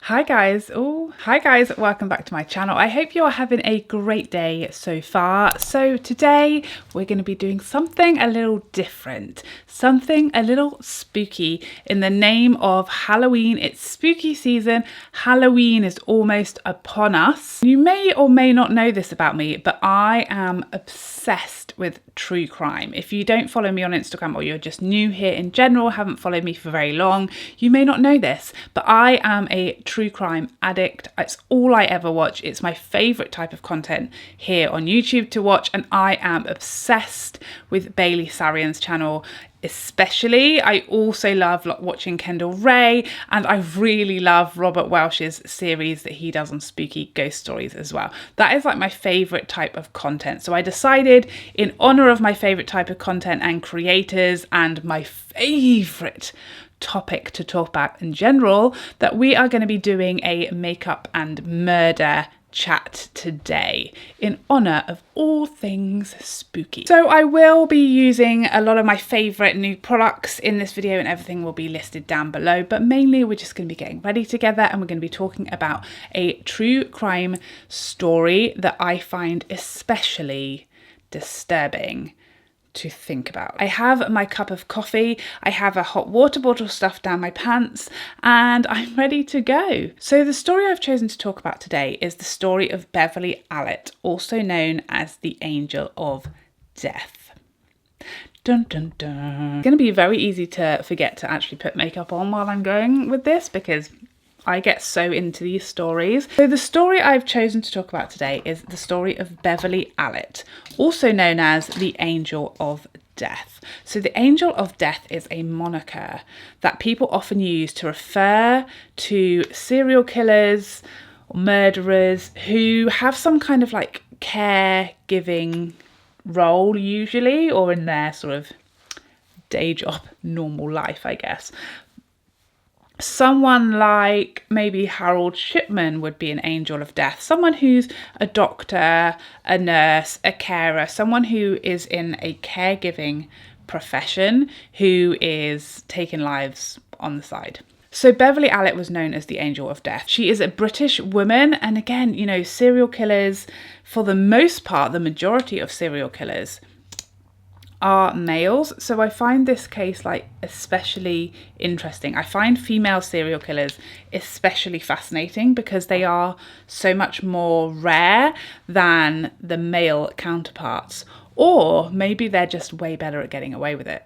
Hi guys, welcome back to my channel. I hope you're having a great day so far. So today we're going to be doing something a little different, something a little spooky in the name of Halloween. It's spooky season. Halloween is almost upon us. You may or may not know this about me, but I am obsessed with true crime. If you don't follow me on Instagram or you're just new here in general, haven't followed me for very long, you may not know this, but I am a true crime addict. It's all I ever watch. It's my favorite type of content here on YouTube to watch, and I am obsessed with Bailey Sarian's channel. Especially, I also love watching Kendall Ray, and I really love Robert Welsh's series that he does on spooky ghost stories as well. That is like my favorite type of content. So I decided, in honor of my favorite type of content and creators and my favorite topic to talk about in general, that we are going to be doing a makeup and murder chat today in honor of all things spooky. So I will be using a lot of my favorite new products in this video, and everything will be listed down below, but mainly we're just going to be getting ready together and we're going to be talking about a true crime story that I find especially disturbing to think about. I have my cup of coffee, I have a hot water bottle stuffed down my pants, and I'm ready to go. So the story I've chosen to talk about today is the story of Beverley Allitt, also known as the Angel of Death. Dun dun dun. It's going to be very easy to forget to actually put makeup on while I'm going with this because I get so into these stories. So the story I've chosen to talk about today is the story of Beverley Allitt, also known as the Angel of Death. So the Angel of Death is a moniker that people often use to refer to serial killers or murderers who have some kind of like caregiving role usually, or in their sort of day job, normal life, I guess. Someone like maybe Harold Shipman would be an angel of death, someone who's a doctor, a nurse, a carer, someone who is in a caregiving profession who is taking lives on the side. So Beverley Allitt was known as the Angel of Death. She is a British woman, and again, you know, serial killers, for the most part, the majority of serial killers are males, so I find this case like especially interesting. I find female serial killers especially fascinating because they are so much more rare than the male counterparts, or maybe they're just way better at getting away with it.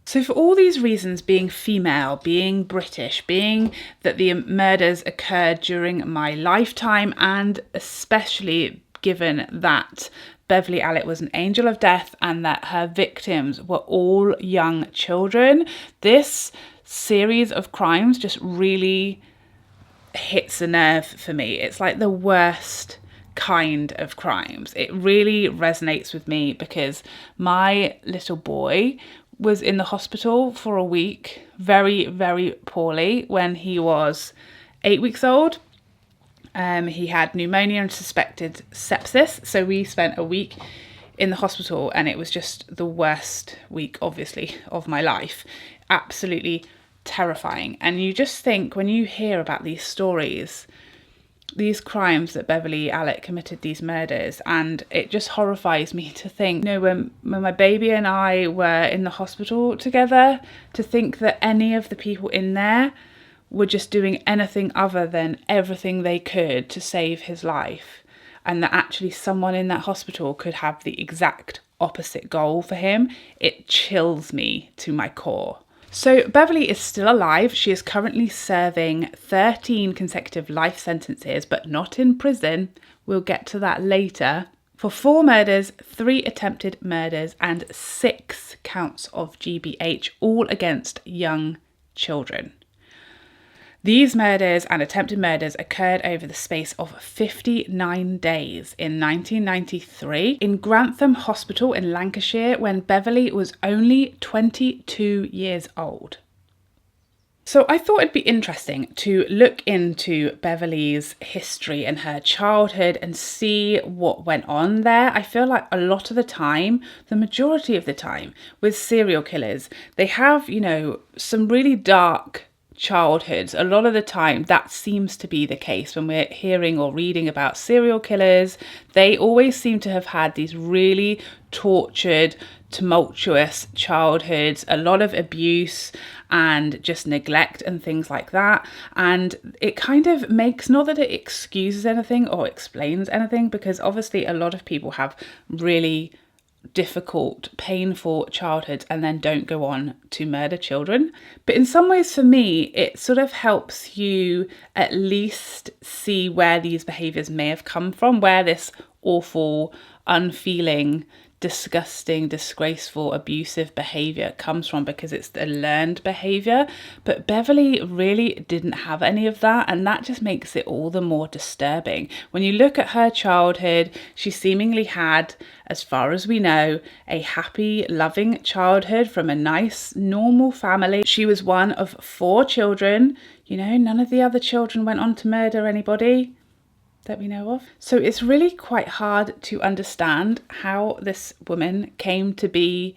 So for all these reasons, being female, being British, being that the murders occurred during my lifetime, and especially given that Beverley Allitt was an angel of death and that her victims were all young children, this series of crimes just really hits a nerve for me. It's like the worst kind of crimes. It really resonates with me because my little boy was in the hospital for a week, very, very poorly, when he was 8 weeks old. He had pneumonia and suspected sepsis, so we spent a week in the hospital, and it was just the worst week, obviously, of my life. Absolutely terrifying. And you just think, when you hear about these stories, these crimes that Beverley Allitt committed, these murders, and it just horrifies me to think, you know, when my baby and I were in the hospital together, to think that any of the people in there were just doing anything other than everything they could to save his life, and that actually someone in that hospital could have the exact opposite goal for him. It chills me to my core. So Beverley is still alive. She is currently serving 13 consecutive life sentences, but not in prison. We'll get to that later. For 4 murders, 3 attempted murders, and 6 counts of GBH, all against young children. These murders and attempted murders occurred over the space of 59 days in 1993 in Grantham Hospital in Lancashire, when Beverley was only 22 years old. So I thought it'd be interesting to look into Beverley's history and her childhood and see what went on there. I feel like a lot of the time, the majority of the time, with serial killers, they have, you know, some really dark childhoods, a lot of the time that seems to be the case when we're hearing or reading about serial killers. They always seem to have had these really tortured, tumultuous childhoods, a lot of abuse and just neglect and things like that. And it kind of makes, not that it excuses anything or explains anything, because obviously a lot of people have really difficult, painful childhoods and then don't go on to murder children. But in some ways, for me, it sort of helps you at least see where these behaviours may have come from, where this awful, unfeeling, disgusting, disgraceful, abusive behaviour comes from, because it's a learned behaviour. But Beverley really didn't have any of that, and that just makes it all the more disturbing. When you look at her childhood, she seemingly had, as far as we know, a happy, loving childhood from a nice, normal family. She was one of 4 children. You know, none of the other children went on to murder anybody that we know of. So it's really quite hard to understand how this woman came to be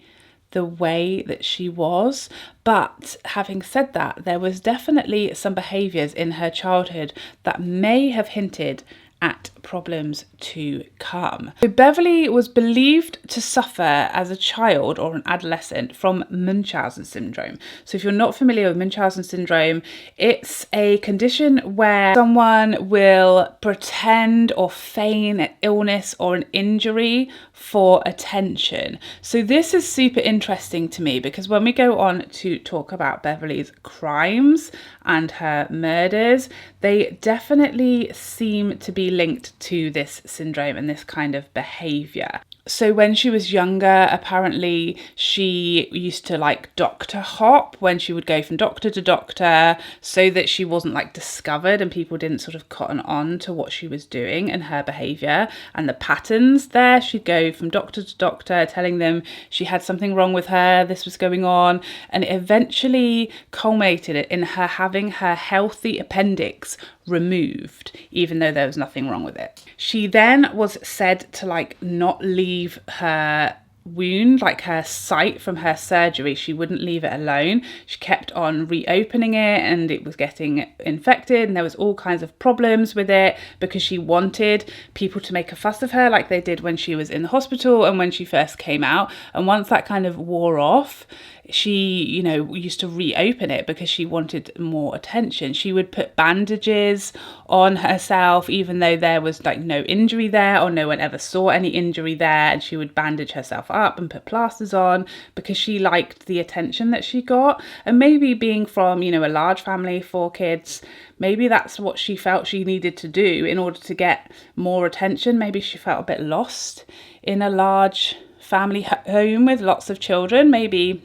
the way that she was. But having said that, there was definitely some behaviours in her childhood that may have hinted at problems to come. So Beverley was believed to suffer as a child or an adolescent from Munchausen syndrome. So if you're not familiar with Munchausen syndrome, it's a condition where someone will pretend or feign an illness or an injury for attention. So this is super interesting to me, because when we go on to talk about Beverley's crimes and her murders, they definitely seem to be linked to this syndrome and this kind of behaviour. So when she was younger, apparently she used to like doctor hop when she would go from doctor to doctor, so that she wasn't like discovered and people didn't sort of cotton on to what she was doing and her behaviour and the patterns there. She'd go from doctor to doctor telling them she had something wrong with her, this was going on, and it eventually culminated in her having her healthy appendix removed, even though there was nothing wrong with it. She then was said to like not leave her wound, like her site from her surgery. She wouldn't leave it alone. She kept on reopening it, and it was getting infected, and there was all kinds of problems with it, because she wanted people to make a fuss of her like they did when she was in the hospital and when she first came out. And once that kind of wore off, she, you know, used to reopen it because she wanted more attention. She would put bandages on herself even though there was like no injury there, or no one ever saw any injury there, and she would bandage herself up and put plasters on because she liked the attention that she got. And maybe being from, you know, a large family, 4 kids, maybe that's what she felt she needed to do in order to get more attention. Maybe she felt a bit lost in a large family home with lots of children. Maybe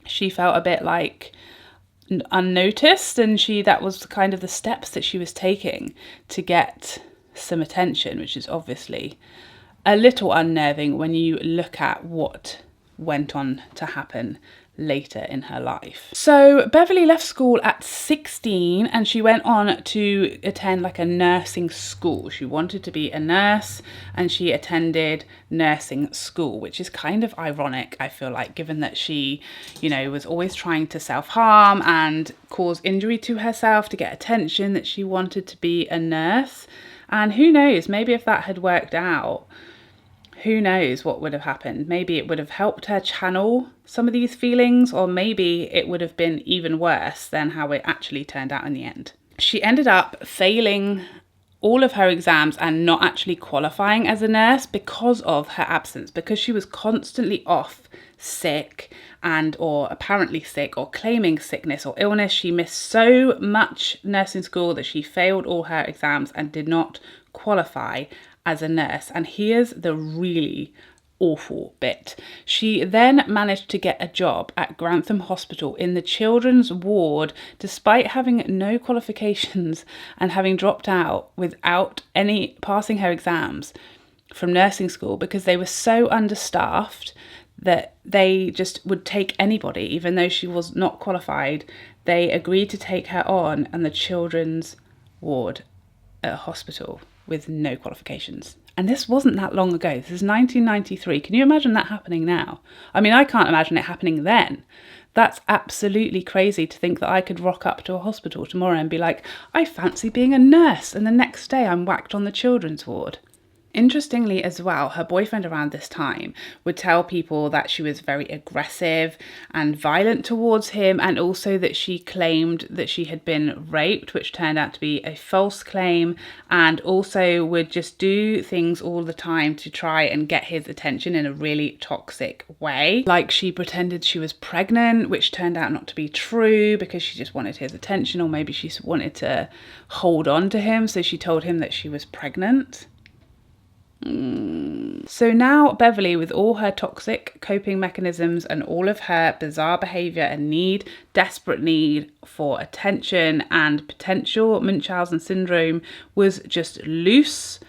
she felt a bit like unnoticed, and that was kind of the steps that she was taking to get some attention, which is obviously a little unnerving when you look at what went on to happen later in her life. So Beverley left school at 16 and she went on to attend like a nursing school. She wanted to be a nurse and she attended nursing school, which is kind of ironic, I feel like, given that she, you know, was always trying to self-harm and cause injury to herself to get attention, that she wanted to be a nurse. And who knows, maybe if that had worked out, who knows what would have happened. Maybe it would have helped her channel some of these feelings, or maybe it would have been even worse than how it actually turned out in the end. She ended up failing all of her exams and not actually qualifying as a nurse because of her absence, because she was constantly off sick and or apparently sick or claiming sickness or illness. She missed so much nursing school that she failed all her exams and did not qualify as a nurse. And here's the really awful bit. She then managed to get a job at Grantham Hospital in the children's ward, despite having no qualifications and having dropped out without any passing her exams from nursing school, because they were so understaffed that they just would take anybody, even though she was not qualified. They agreed to take her on in the children's ward at a hospital with no qualifications. And this wasn't that long ago. This is 1993. Can you imagine that happening now? I mean, I can't imagine it happening then. That's absolutely crazy to think that I could rock up to a hospital tomorrow and be like, I fancy being a nurse, and the next day I'm whacked on the children's ward. Interestingly as well, her boyfriend around this time would tell people that she was very aggressive and violent towards him, and also that she claimed that she had been raped, which turned out to be a false claim, and also would just do things all the time to try and get his attention in a really toxic way. Like she pretended she was pregnant, which turned out not to be true because she just wanted his attention, or maybe she wanted to hold on to him, so she told him that she was pregnant. So now Beverley, with all her toxic coping mechanisms and all of her bizarre behaviour and desperate need for attention and potential Munchausen syndrome, was just loose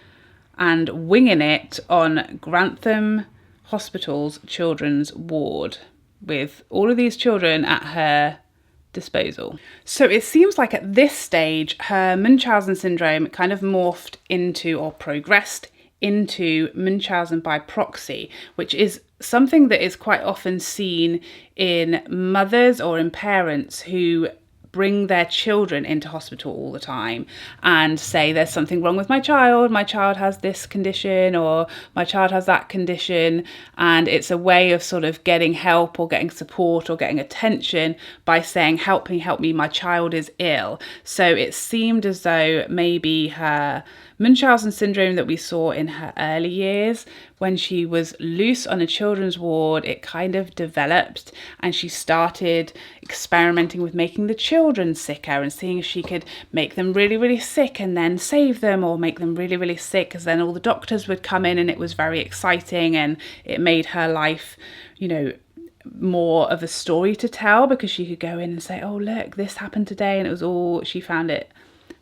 and winging it on Grantham Hospital's children's ward, with all of these children at her disposal. So it seems like at this stage, her Munchausen syndrome kind of morphed into, or progressed into, Munchausen by proxy, which is something that is quite often seen in mothers or in parents who bring their children into hospital all the time and say there's something wrong with my child has this condition, or my child has that condition, and it's a way of sort of getting help or getting support or getting attention by saying, help me, my child is ill. So it seemed as though maybe her Munchausen syndrome that we saw in her early years, when she was loose on a children's ward, it kind of developed, and she started experimenting with making the children sicker and seeing if she could make them really, really sick and then save them, or make them really, really sick, because then all the doctors would come in and it was very exciting and it made her life, you know, more of a story to tell, because she could go in and say, oh look, this happened today, and it was all, she found it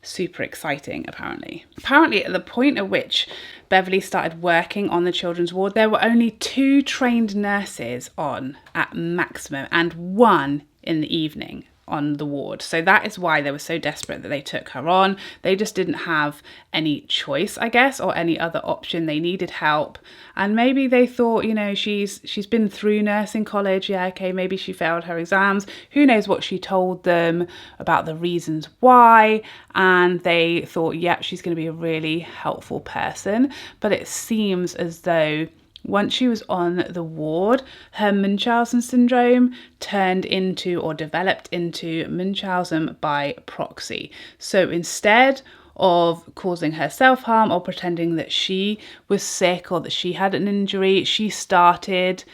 super exciting. Apparently at the point at which Beverley started working on the children's ward, there were only 2 trained nurses on at maximum, and 1 in the evening on the ward. So that is why they were so desperate that they took her on. They just didn't have any choice, I guess, or any other option. They needed help, and maybe they thought, you know, she's been through nursing college, yeah, okay, maybe she failed her exams, who knows what she told them about the reasons why, and they thought, yeah, she's going to be a really helpful person. But it seems as though once she was on the ward, her Munchausen syndrome turned into, or developed into, Munchausen by proxy. So instead of causing her self-harm or pretending that she was sick or that she had an injury, she started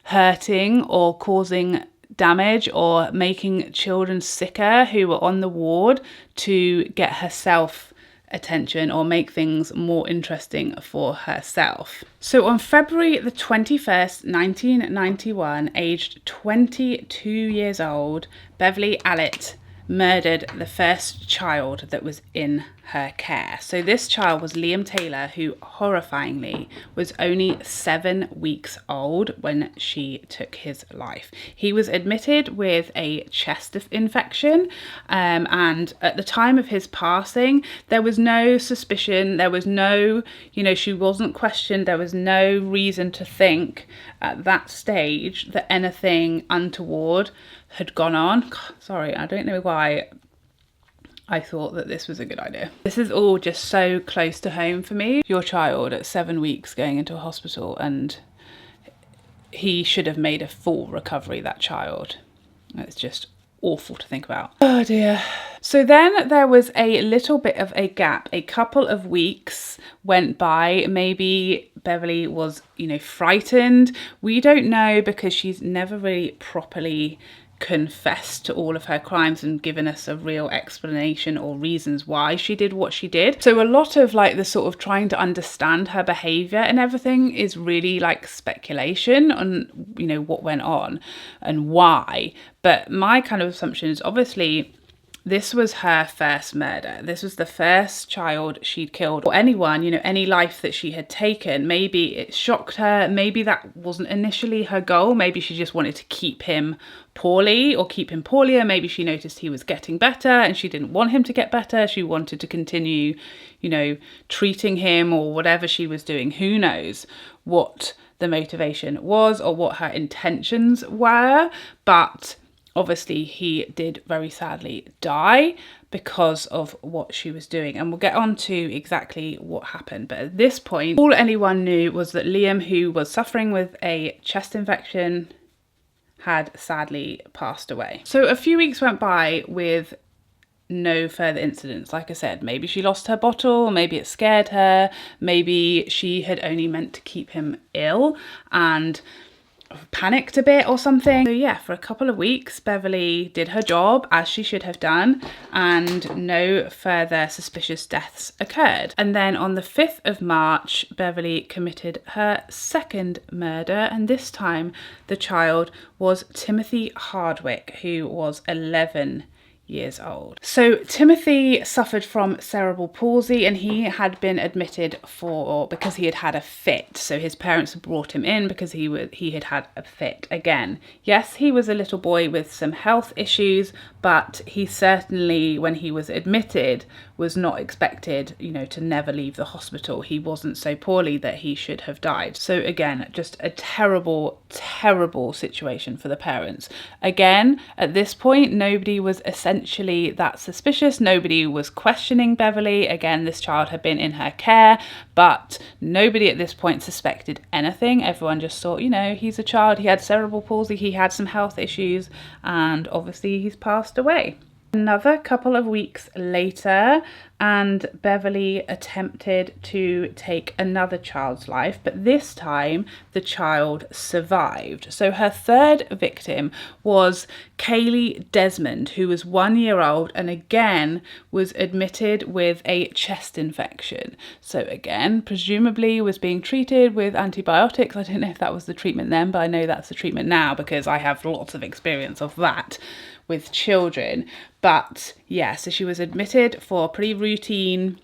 hurting or causing damage or making children sicker who were on the ward to get herself attention or make things more interesting for herself. So on February the 21st, 1991, aged 22 years old, Beverley Allitt murdered the first child that was in her care. So this child was Liam Taylor, who horrifyingly was only 7 weeks old when she took his life. He was admitted with a chest infection, and at the time of his passing, there was no suspicion, there was no, you know, she wasn't questioned, there was no reason to think at that stage that anything untoward had gone on. Sorry, I don't know why I thought that this was a good idea. This is all just so close to home for me. Your child at 7 weeks going into a hospital, and he should have made a full recovery, that child. It's just awful to think about. Oh dear. So then there was a little bit of a gap. A couple of weeks went by. Maybe Beverley was, you know, frightened. We don't know, because she's never really properly confessed to all of her crimes and given us a real explanation or reasons why she did what she did. So a lot of like the sort of trying to understand her behavior and everything is really like speculation on, you know, what went on and why. But my kind of assumption is, obviously this was her first murder. This was the first child she'd killed, or anyone, you know, any life that she had taken. Maybe it shocked her. Maybe that wasn't initially her goal. Maybe she just wanted to keep him poorly or keep him poorlier. Maybe she noticed he was getting better and she didn't want him to get better. She wanted to continue, you know, treating him or whatever she was doing. Who knows what the motivation was or what her intentions were, but obviously he did very sadly die because of what she was doing, and we'll get on to exactly what happened. But at this point, all anyone knew was that Liam, who was suffering with a chest infection, had sadly passed away. So a few weeks went by with no further incidents. Like I said, maybe she lost her bottle, maybe it scared her, maybe she had only meant to keep him ill and panicked a bit or something. So yeah, for a couple of weeks Beverley did her job as she should have done, and no further suspicious deaths occurred. And then on the 5th of March, Beverley committed her second murder, and this time the child was Timothy Hardwick, who was 11 years old. So Timothy suffered from cerebral palsy, and he had been admitted because he had had a fit. So his parents had brought him in because he had had a fit again. Yes, he was a little boy with some health issues, but he certainly, when he was admitted, was not expected, you know, to never leave the hospital. He wasn't so poorly that he should have died. So again, just a terrible, terrible situation for the parents. Again, at this point, nobody was essentially that suspicious. Nobody was questioning Beverley. Again, this child had been in her care, but nobody at this point suspected anything. Everyone just thought, you know, he's a child, he had cerebral palsy, he had some health issues, and obviously he's passed away. Another couple of weeks later, and Beverley attempted to take another child's life, but this time the child survived. So her third victim was Kaylee Desmond, who was 1 year old and again was admitted with a chest infection. So again, presumably was being treated with antibiotics. I don't know if that was the treatment then, but I know that's the treatment now because I have lots of experience of that with children. But yeah, so she was admitted for a pretty routine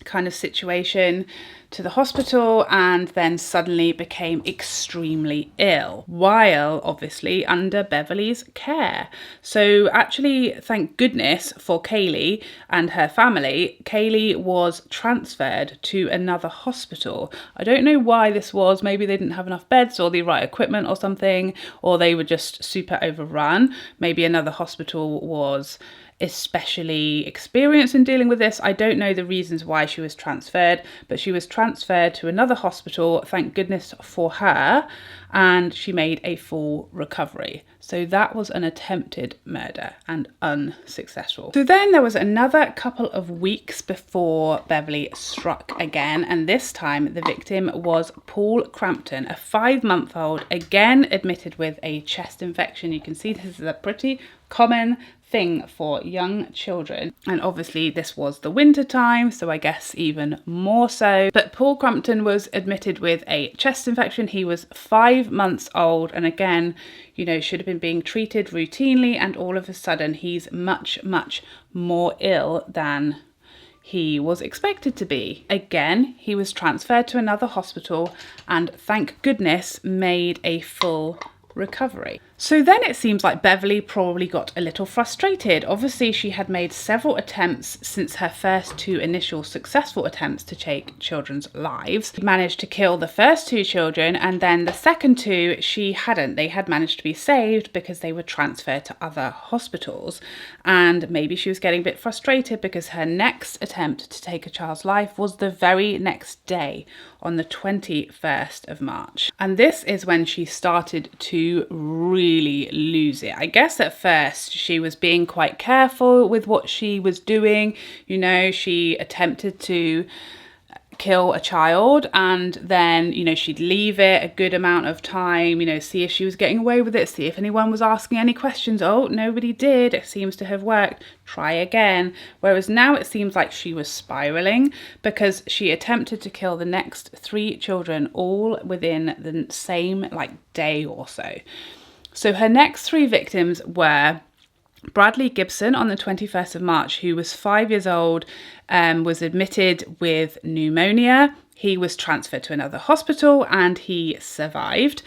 kind of situation to the hospital, and then suddenly became extremely ill while obviously under Beverley's care. So actually, thank goodness for Kaylee and her family, Kaylee was transferred to another hospital. I don't know why this was. Maybe they didn't have enough beds or the right equipment or something, or they were just super overrun. Maybe another hospital was especially experienced in dealing with this. I don't know the reasons why she was transferred, but she was transferred to another hospital, thank goodness for her, and she made a full recovery. So that was an attempted murder and unsuccessful. So then there was another couple of weeks before Beverley struck again, and this time the victim was Paul Crampton, a 5-month-old, again admitted with a chest infection. You can see this is a pretty common thing for young children, and obviously this was the winter time, so I guess even more so. But Paul Crampton was admitted with a chest infection. He was 5 months old, and again, you know, should have been being treated routinely, and all of a sudden he's much more ill than he was expected to be. Again, he was transferred to another hospital and thank goodness made a full recovery. So then it seems like Beverley probably got a little frustrated. Obviously, she had made several attempts since her first 2 initial successful attempts to take children's lives. She managed to kill the first 2 children, and then the second 2 she hadn't. They had managed to be saved because they were transferred to other hospitals. And maybe she was getting a bit frustrated because her next attempt to take a child's life was the very next day, on the 21st of March. And this is when she started to really lose it. I guess at first she was being quite careful with what she was doing. You know, she attempted to kill a child, and then, you know, she'd leave it a good amount of time, you know, see if she was getting away with it, see if anyone was asking any questions. Oh, nobody did. It seems to have worked. Try again. Whereas now it seems like she was spiraling, because she attempted to kill the next 3 children all within the same day or so. So her next 3 victims were Bradley Gibson on the 21st of March, who was 5 years old, was admitted with pneumonia. He was transferred to another hospital and he survived.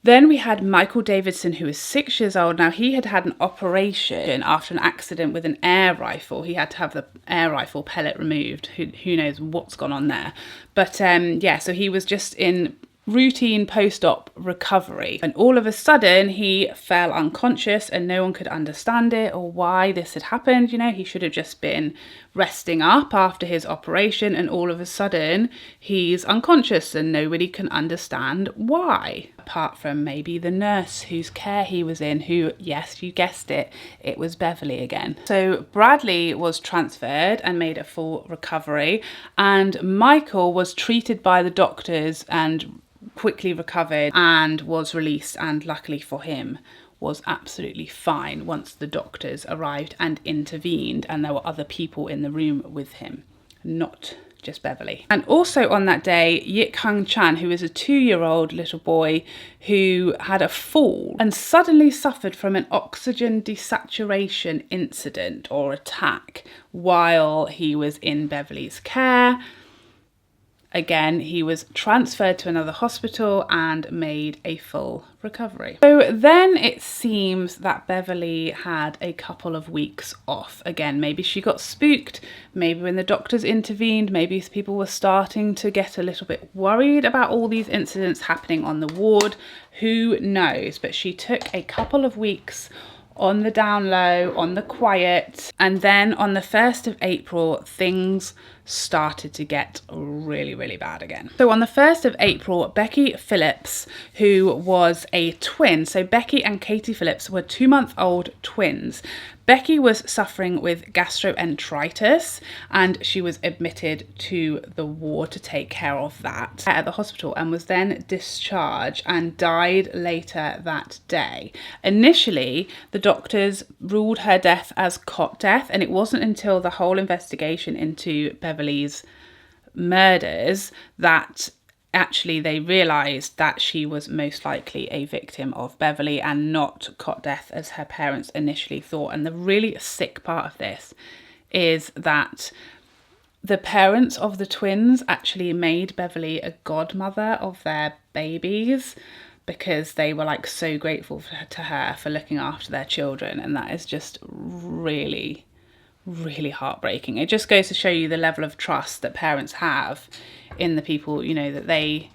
Then we had Michael Davidson, who was 6 years old. Now, he had had an operation after an accident with an air rifle. He had to have the air rifle pellet removed. Who knows what's gone on there. But yeah, so he was just in routine post-op recovery, and all of a sudden he fell unconscious and no one could understand it or why this had happened. You know, he should have just been resting up after his operation, and all of a sudden he's unconscious and nobody can understand why, apart from maybe the nurse whose care he was in, who, yes, you guessed it, it was Beverley again. So Bradley was transferred and made a full recovery, and Michael was treated by the doctors and quickly recovered and was released, and luckily for him was absolutely fine once the doctors arrived and intervened and there were other people in the room with him, not just Beverley. And also on that day, Yik Hung Chan, who is a 2-year-old little boy who had a fall and suddenly suffered from an oxygen desaturation incident or attack while he was in Beverley's care. Again, he was transferred to another hospital and made a full recovery. So then it seems that Beverley had a couple of weeks off. Again, maybe she got spooked, maybe when the doctors intervened, maybe people were starting to get a little bit worried about all these incidents happening on the ward. Who knows? But she took a couple of weeks on the down low, on the quiet, and then on the 1st of April, things started to get really, really bad again. So on the 1st of April, Becky Phillips, who was a twin, so Becky and Katie Phillips were 2-month-old twins. Becky was suffering with gastroenteritis and she was admitted to the ward to take care of that at the hospital, and was then discharged and died later that day. Initially, the doctors ruled her death as cot death, and it wasn't until the whole investigation into Beverley's murders that actually they realised that she was most likely a victim of Beverley and not cot death as her parents initially thought. And the really sick part of this is that the parents of the twins actually made Beverley a godmother of their babies because they were like so grateful to her for looking after their children. And that is just really, really heartbreaking. It just goes to show you the level of trust that parents have in the people, you know, that they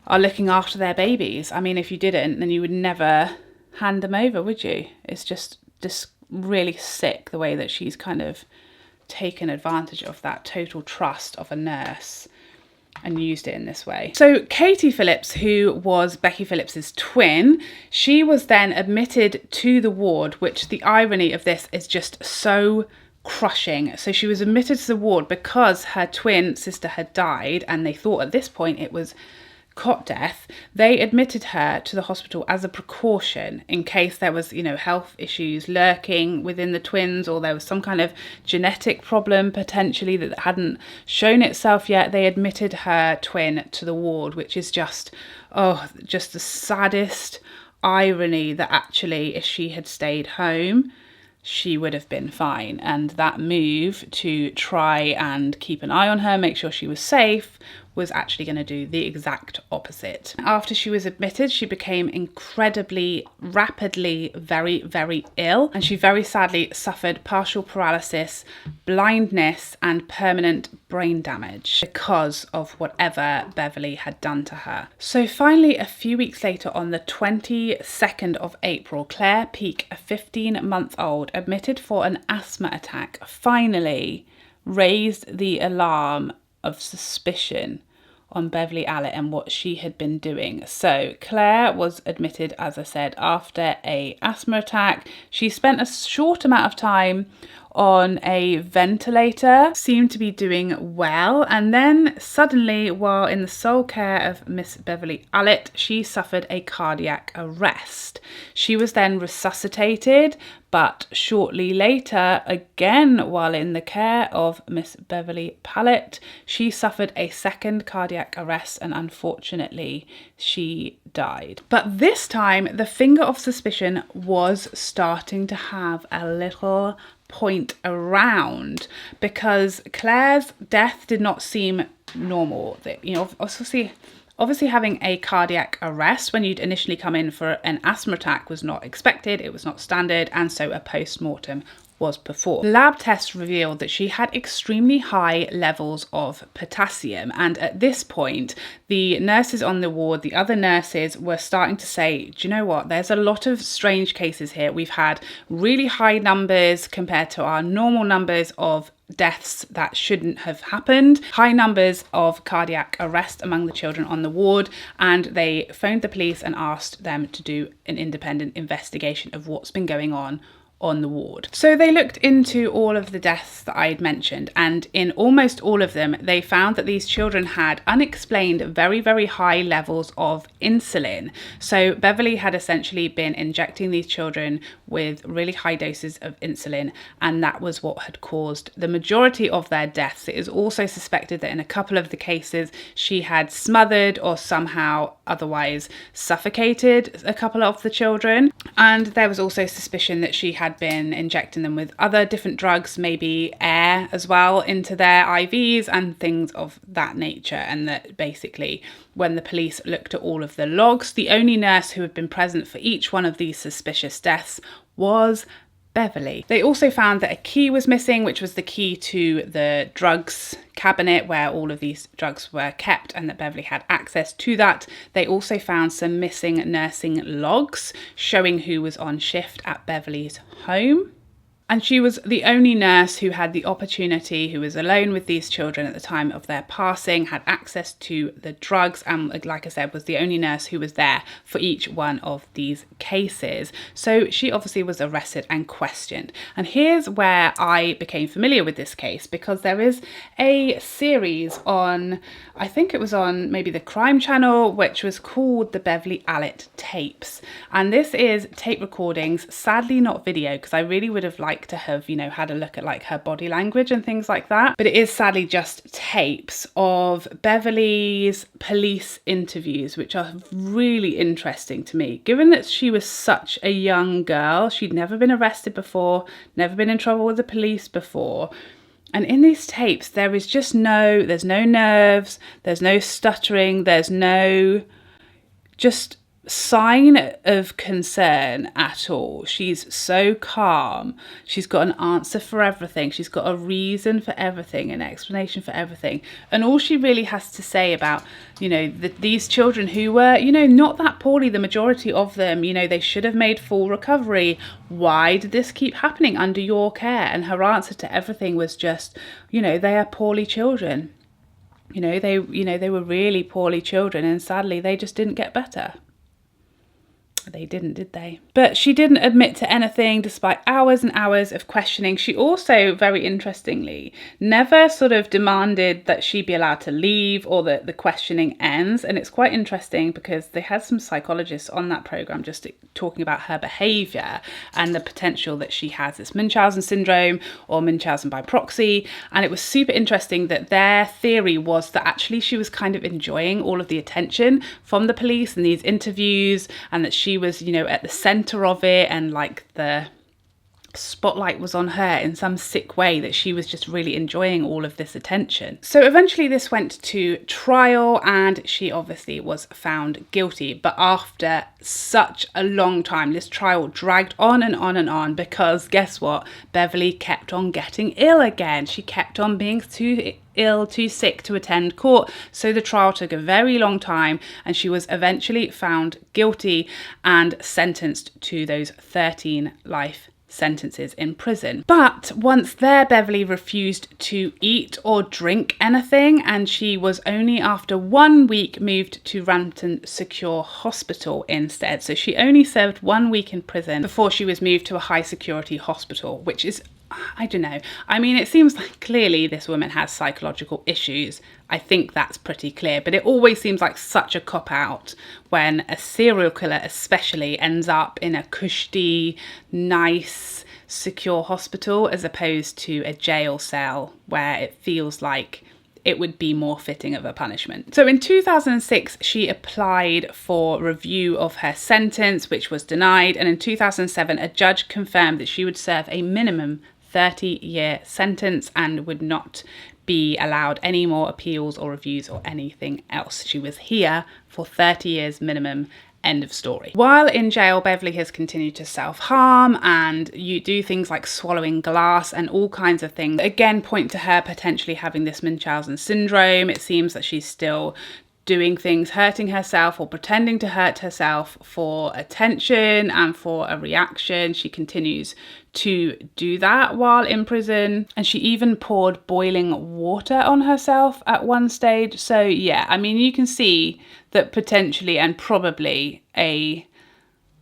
are looking after their babies. I mean, if you didn't, then you would never hand them over, would you? It's just really sick the way that she's kind of taken advantage of that total trust of a nurse and used it in this way. So Katie Phillips, who was Becky Phillips's twin, she was then admitted to the ward, which the irony of this is just so crushing. So she was admitted to the ward because her twin sister had died, and they thought at this point it was cot death. They admitted her to the hospital as a precaution in case there was, you know, health issues lurking within the twins, or there was some kind of genetic problem potentially that hadn't shown itself yet. They admitted her twin to the ward, which is just the saddest irony that actually if she had stayed home, she would have been fine. And that move to try and keep an eye on her, make sure she was safe, was actually going to do the exact opposite. After she was admitted, she became incredibly, rapidly, very, very ill. And she very sadly suffered partial paralysis, blindness, and permanent brain damage because of whatever Beverley had done to her. So finally, a few weeks later, on the 22nd of April, Claire Peake, a 15-month-old, admitted for an asthma attack, finally raised the alarm of suspicion on Beverley Allitt and what she had been doing. So Claire was admitted, as I said, after an asthma attack. She spent a short amount of time on a ventilator, seemed to be doing well, and then suddenly, while in the sole care of Miss Beverley Allitt, she suffered a cardiac arrest. She was then resuscitated, but shortly later, again while in the care of Miss Beverley Allitt, she suffered a second cardiac arrest and unfortunately she died. But this time the finger of suspicion was starting to have a little point around, because Claire's death did not seem normal. You know, obviously having a cardiac arrest when you'd initially come in for an asthma attack was not expected, it was not standard, and so a post-mortem was performed. Lab tests revealed that she had extremely high levels of potassium, and at this point the nurses on the ward, the other nurses, were starting to say, do you know what, there's a lot of strange cases here. We've had really high numbers compared to our normal numbers of deaths that shouldn't have happened, high numbers of cardiac arrest among the children on the ward, and they phoned the police and asked them to do an independent investigation of what's been going on the ward. So they looked into all of the deaths that I had mentioned, and in almost all of them they found that these children had unexplained very, very high levels of insulin. So Beverley had essentially been injecting these children with really high doses of insulin, and that was what had caused the majority of their deaths. It is also suspected that in a couple of the cases she had smothered or somehow otherwise suffocated a couple of the children, and there was also suspicion that she had been injecting them with other different drugs, maybe air as well, into their IVs and things of that nature. And that basically when the police looked at all of the logs, the only nurse who had been present for each one of these suspicious deaths was Beverley. They also found that a key was missing, which was the key to the drugs cabinet where all of these drugs were kept, and that Beverley had access to that. They also found some missing nursing logs showing who was on shift at Beverley's home. And she was the only nurse who had the opportunity, who was alone with these children at the time of their passing, had access to the drugs, and like I said, was the only nurse who was there for each one of these cases. So she obviously was arrested and questioned. And here's where I became familiar with this case, because there is a series on, I think it was on maybe the Crime Channel, which was called the Beverley Allitt tapes. And this is tape recordings, sadly not video, because I really would have liked to have, you know, had a look at like her body language and things like that. But it is sadly just tapes of Beverley's police interviews, which are really interesting to me, given that she was such a young girl. She'd never been arrested before, never been in trouble with the police before. And in these tapes, there's no nerves, there's no stuttering, there's no just sign of concern at all. She's so calm. She's got an answer for everything. She's got a reason for everything, an explanation for everything. And all she really has to say about, you know, these children who were, you know, not that poorly, the majority of them, you know, they should have made full recovery. Why did this keep happening under your care? And her answer to everything was just, you know, they are poorly children. They were really poorly children, and sadly they just didn't get better. They didn't, did they? But she didn't admit to anything despite hours and hours of questioning. She also, very interestingly, never sort of demanded that she be allowed to leave or that the questioning ends. And it's quite interesting because they had some psychologists on that program just talking about her behaviour and the potential that she has this Munchausen syndrome or Munchausen by proxy. And it was super interesting that their theory was that actually she was kind of enjoying all of the attention from the police and these interviews, and that she was, you know, at the center of it, and like the spotlight was on her in some sick way, that she was just really enjoying all of this attention. So eventually this went to trial, and she obviously was found guilty. But after such a long time, this trial dragged on and on and on, because guess what? Beverley kept on getting ill again. She kept on being too ill, too sick to attend court. So the trial took a very long time, and she was eventually found guilty and sentenced to those 13 life sentences in prison. But once there, Beverley refused to eat or drink anything, and she was only after 1 week moved to Rampton Secure Hospital instead. So she only served 1 week in prison before she was moved to a high security hospital, which is I don't know. I mean, it seems like clearly this woman has psychological issues. I think that's pretty clear, but it always seems like such a cop-out when a serial killer especially ends up in a cushy, nice, secure hospital as opposed to a jail cell where it feels like it would be more fitting of a punishment. So in 2006, she applied for review of her sentence, which was denied. And in 2007, a judge confirmed that she would serve a minimum 30-year sentence and would not be allowed any more appeals or reviews or anything else. She was here for 30 years minimum. End of story. While in jail, Beverley has continued to self-harm and you do things like swallowing glass and all kinds of things. Again, point to her potentially having this Munchausen syndrome. It seems that she's still doing things, hurting herself or pretending to hurt herself for attention and for a reaction. She continues to do that while in prison, and she even poured boiling water on herself at one stage. So yeah, I mean, you can see that potentially and probably a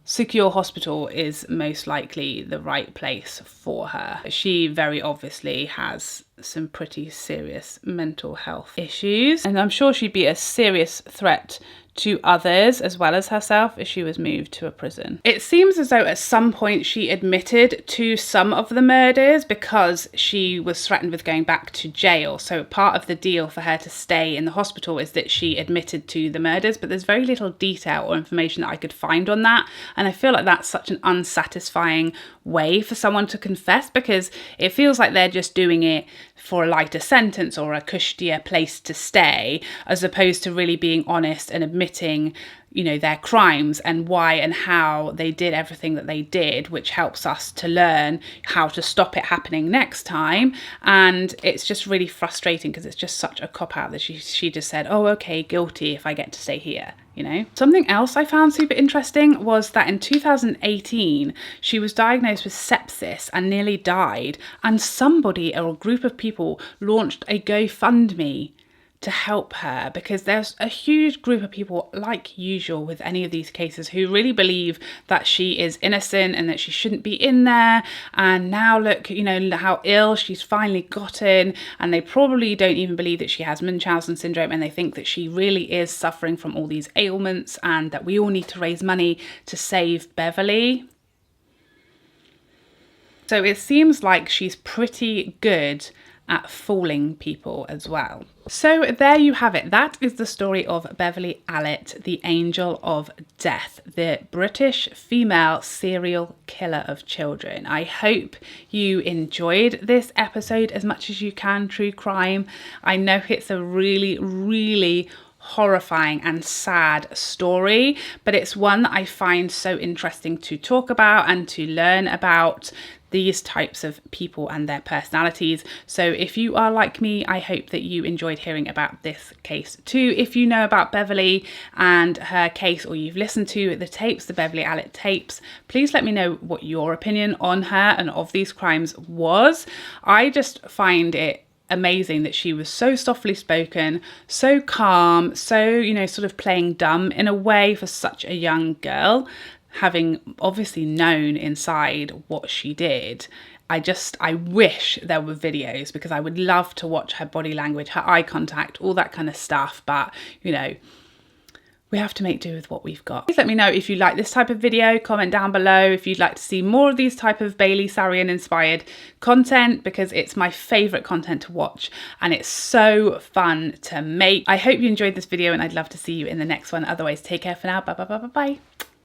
secure hospital is most likely the right place for her. She very obviously has some pretty serious mental health issues, and I'm sure she'd be a serious threat to others as well as herself if she was moved to a prison. It seems as though at some point she admitted to some of the murders because she was threatened with going back to jail. So part of the deal for her to stay in the hospital is that she admitted to the murders, but there's very little detail or information that I could find on that. And I feel like that's such an unsatisfying way for someone to confess, because it feels like they're just doing it for a lighter sentence or a cushier place to stay, as opposed to really being honest and admitting, you know, their crimes and why and how they did everything that they did, which helps us to learn how to stop it happening next time. And it's just really frustrating because it's just such a cop-out that she just said, oh, okay, guilty if I get to stay here. You know, something else I found super interesting was that in 2018, she was diagnosed with sepsis and nearly died. And somebody or a group of people launched a GoFundMe to help her, because there's a huge group of people, like usual with any of these cases, who really believe that she is innocent and that she shouldn't be in there. And now look, you know, how ill she's finally gotten, and they probably don't even believe that she has Munchausen syndrome, and they think that she really is suffering from all these ailments and that we all need to raise money to save Beverley. So it seems like she's pretty good at fooling people as well. So there you have it. That is the story of Beverley Allitt, the Angel of Death, the British female serial killer of children. I hope you enjoyed this episode as much as you can, true crime. I know it's a really, really horrifying and sad story, but it's one that I find so interesting to talk about and to learn about these types of people and their personalities. So if you are like me, I hope that you enjoyed hearing about this case too. If you know about Beverley and her case, or you've listened to the tapes, the Beverley Allitt tapes, please let me know what your opinion on her and of these crimes was. I just find it amazing that she was so softly spoken, so calm, so, you know, sort of playing dumb in a way for such a young girl, having obviously known inside what she did. I wish there were videos, because I would love to watch her body language, her eye contact, all that kind of stuff. But, you know, we have to make do with what we've got. Please let me know if you like this type of video. Comment down below if you'd like to see more of these type of Bailey Sarian inspired content, because it's my favourite content to watch and it's so fun to make. I hope you enjoyed this video and I'd love to see you in the next one. Otherwise, take care for now. Bye bye bye bye bye.